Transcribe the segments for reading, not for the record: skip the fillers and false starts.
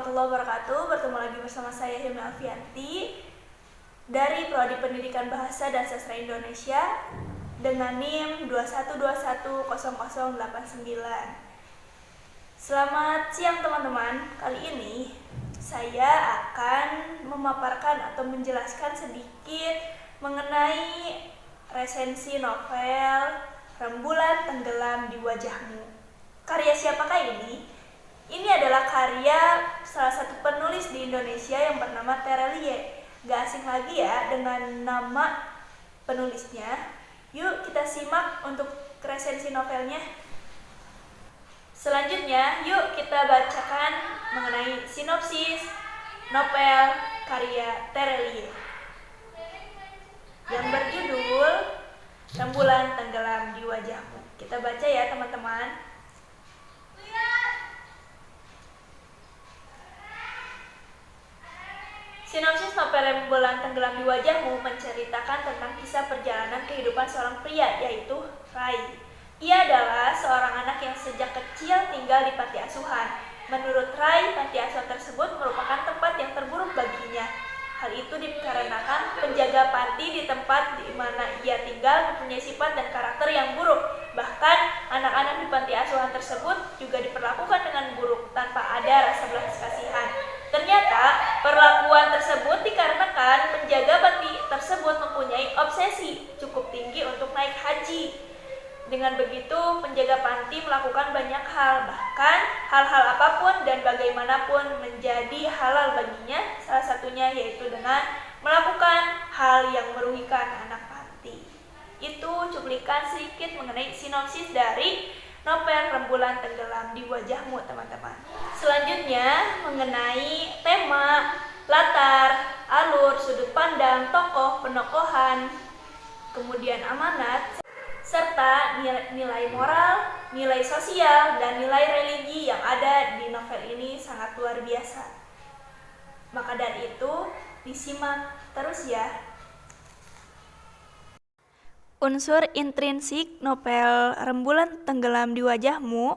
warahmatullahi wabarakatuh. Bertemu lagi bersama saya Himna Alfianti dari Prodi Pendidikan Bahasa dan Sastra Indonesia dengan NIM 212100089. Selamat siang teman-teman. Kali ini saya akan memaparkan atau menjelaskan sedikit mengenai resensi novel Rembulan Tenggelam di Wajahmu. Karya siapakah ini? Ini adalah karya salah satu penulis di Indonesia yang bernama Terelie. Gak asing lagi ya dengan nama penulisnya. Yuk kita simak untuk resensi novelnya. Selanjutnya, yuk kita bacakan mengenai sinopsis novel karya Terelie yang berjudul Rembulan Tenggelam di Wajahmu. Kita baca ya teman-teman. Sinopsis novel Rembulan Tenggelam di Wajahmu menceritakan tentang kisah perjalanan kehidupan seorang pria, yaitu Rai. Ia adalah seorang anak yang sejak kecil tinggal di panti asuhan. Menurut Rai, panti asuhan tersebut merupakan tempat yang terburuk baginya. Hal itu dikarenakan penjaga panti di tempat di mana ia tinggal mempunyai sifat dan karakter yang buruk. Bahkan, anak-anak di panti asuhan tersebut juga diperlakukan dengan buruk tanpa ada rasa belas kasihan. Ternyata, perlakuan tersebut dikarenakan penjaga panti tersebut mempunyai obsesi cukup tinggi untuk naik haji. Dengan begitu, penjaga panti melakukan banyak hal, bahkan hal-hal apapun dan bagaimanapun menjadi halal baginya, salah satunya yaitu dengan melakukan hal yang merugikan anak panti. Itu cuplikan sedikit mengenai sinopsis dari novel Rembulan Tenggelam di Wajahmu, teman-teman. Selanjutnya, mengenai tema, latar, alur, sudut pandang, tokoh, penokohan, kemudian amanat, serta nilai moral, nilai sosial, dan nilai religi yang ada di novel ini sangat luar biasa. Maka dari itu, disimak terus ya. Unsur intrinsik novel Rembulan Tenggelam di Wajahmu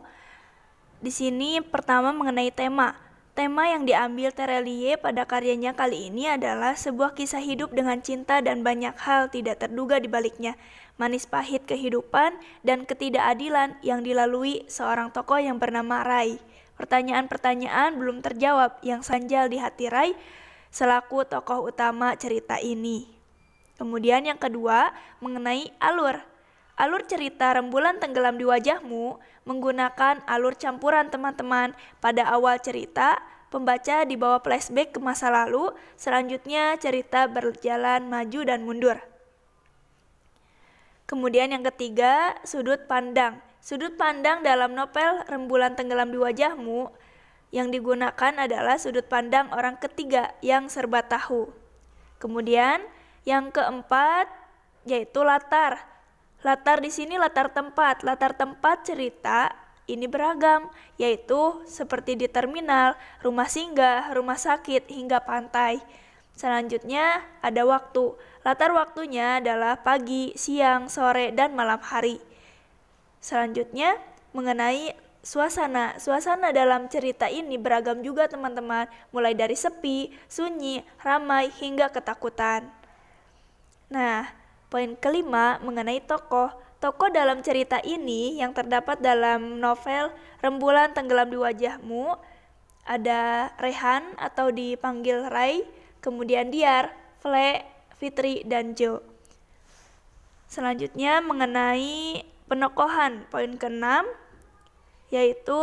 di sini pertama mengenai tema. Tema yang diambil Terelie pada karyanya kali ini adalah sebuah kisah hidup dengan cinta dan banyak hal tidak terduga di baliknya. Manis pahit kehidupan dan ketidakadilan yang dilalui seorang tokoh yang bernama Rai. Pertanyaan-pertanyaan belum terjawab yang sanjal di hati Rai selaku tokoh utama cerita ini. Kemudian yang kedua mengenai alur. Alur cerita Rembulan Tenggelam di Wajahmu menggunakan alur campuran teman-teman. Pada awal cerita, pembaca dibawa flashback ke masa lalu, selanjutnya cerita berjalan maju dan mundur. Kemudian yang ketiga, sudut pandang. Sudut pandang dalam novel Rembulan Tenggelam di Wajahmu yang digunakan adalah sudut pandang orang ketiga yang serba tahu. Kemudian yang keempat yaitu latar. Latar di sini latar tempat. Latar tempat cerita ini beragam, yaitu seperti di terminal, rumah singgah, rumah sakit, hingga pantai. Selanjutnya ada waktu. Latar waktunya adalah pagi, siang, sore, dan malam hari. Selanjutnya mengenai suasana. Suasana dalam cerita ini beragam juga teman-teman, mulai dari sepi, sunyi, ramai, hingga ketakutan. Nah, poin kelima mengenai tokoh. Tokoh dalam cerita ini yang terdapat dalam novel Rembulan Tenggelam di Wajahmu ada Rehan atau dipanggil Rai, kemudian Diar, Fle, Fitri, dan Jo. Selanjutnya mengenai penokohan, poin keenam yaitu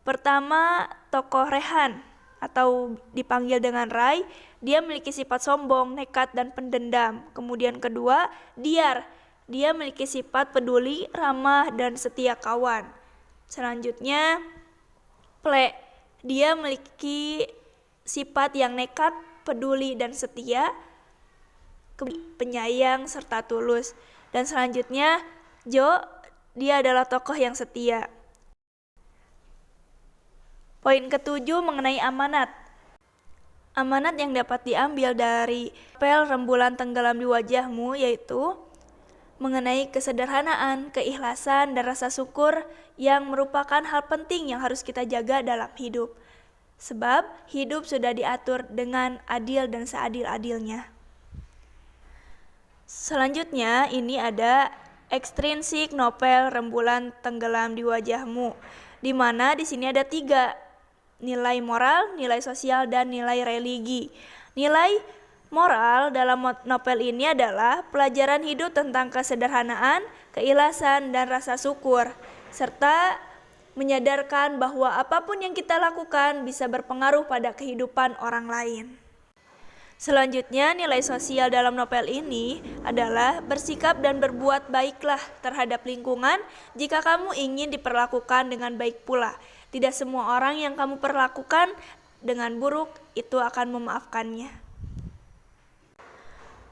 pertama tokoh Rehan atau dipanggil dengan Rai, dia memiliki sifat sombong, nekat, dan pendendam. Kemudian kedua, Diar, dia memiliki sifat peduli, ramah, dan setia kawan. Selanjutnya, Ple, dia memiliki sifat yang nekat, peduli, dan setia, penyayang, serta tulus. Dan selanjutnya, Jo, dia adalah tokoh yang setia. Poin ketujuh mengenai amanat. Amanat yang dapat diambil dari novel Rembulan Tenggelam di Wajahmu yaitu mengenai kesederhanaan, keikhlasan, dan rasa syukur yang merupakan hal penting yang harus kita jaga dalam hidup. sebab hidup sudah diatur dengan adil dan seadil-adilnya. Selanjutnya ini ada ekstrinsik novel Rembulan Tenggelam di Wajahmu, di mana di sini ada 3, nilai moral, nilai sosial, dan nilai religi. Nilai moral dalam novel ini adalah pelajaran hidup tentang kesederhanaan, keikhlasan, dan rasa syukur, serta menyadarkan bahwa apapun yang kita lakukan bisa berpengaruh pada kehidupan orang lain. Selanjutnya, nilai sosial dalam novel ini adalah bersikap dan berbuat baiklah terhadap lingkungan jika kamu ingin diperlakukan dengan baik pula. Tidak semua orang yang kamu perlakukan dengan buruk itu akan memaafkannya.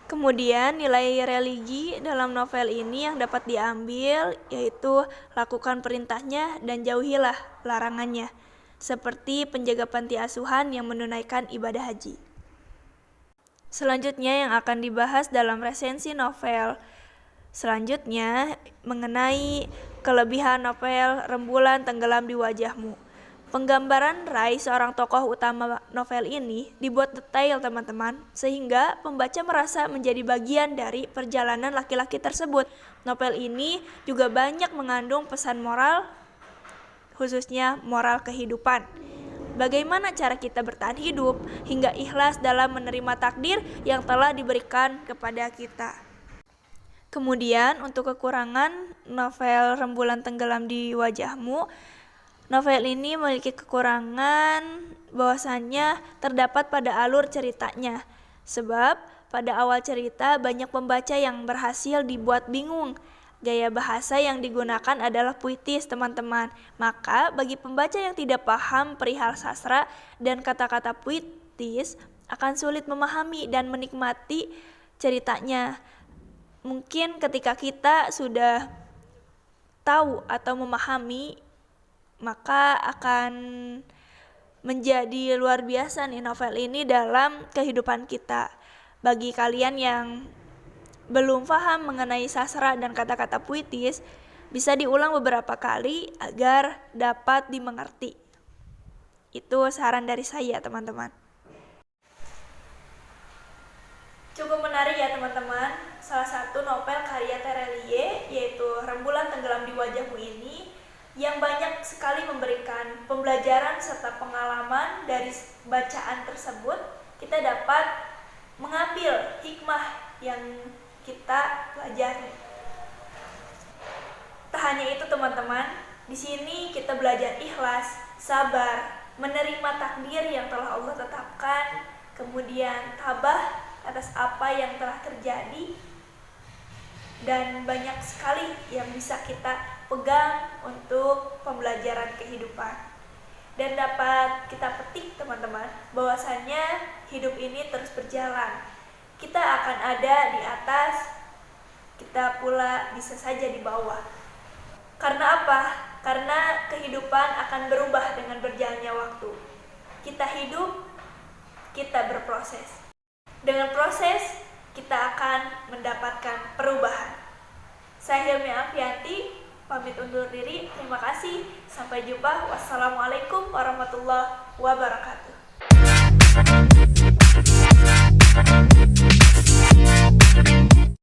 Kemudian nilai religi dalam novel ini yang dapat diambil yaitu lakukan perintahnya dan jauhilah larangannya, seperti penjaga panti asuhan yang menunaikan ibadah haji. Selanjutnya yang akan dibahas dalam resensi novel selanjutnya mengenai kelebihan novel Rembulan Tenggelam di Wajahmu. Penggambaran Rai, seorang tokoh utama novel ini, dibuat detail teman-teman, sehingga pembaca merasa menjadi bagian dari perjalanan laki-laki tersebut. Novel ini juga banyak mengandung pesan moral, khususnya moral kehidupan. Bagaimana cara kita bertahan hidup hingga ikhlas dalam menerima takdir yang telah diberikan kepada kita. Kemudian untuk kekurangan novel Rembulan Tenggelam di Wajahmu, novel ini memiliki kekurangan bahwasannya terdapat pada alur ceritanya. Sebab pada awal cerita banyak pembaca yang berhasil dibuat bingung. Gaya bahasa yang digunakan adalah puitis teman-teman. Maka bagi pembaca yang tidak paham perihal sastra dan kata-kata puitis akan sulit memahami dan menikmati ceritanya. Mungkin ketika kita sudah tahu atau memahami, maka akan menjadi luar biasa nih novel ini dalam kehidupan kita. Bagi kalian yang belum paham mengenai sastra dan kata-kata puitis, bisa diulang beberapa kali agar dapat dimengerti. Itu saran dari saya teman-teman. Cukup menarik ya teman-teman. Salah satu novel karya Terelie yaitu Rembulan Tenggelam di Wajahmu ini yang banyak sekali memberikan pembelajaran serta pengalaman. Dari bacaan tersebut kita dapat mengambil hikmah yang kita pelajari. Tak hanya itu teman-teman, di sini kita belajar ikhlas, sabar, menerima takdir yang telah Allah tetapkan, kemudian tabah atas apa yang telah terjadi, dan banyak sekali yang bisa kita pegang untuk pembelajaran kehidupan. Dan dapat kita petik teman-teman bahwasannya hidup ini terus berjalan. Kita akan ada di atas, kita pula bisa saja di bawah. Karena apa? Karena kehidupan akan berubah dengan berjalannya waktu. Kita hidup, kita berproses. Dengan proses, kita akan mendapatkan perubahan. Saya Hilmi Afianti, pamit undur diri. Terima kasih. Sampai jumpa. Wassalamualaikum warahmatullahi wabarakatuh.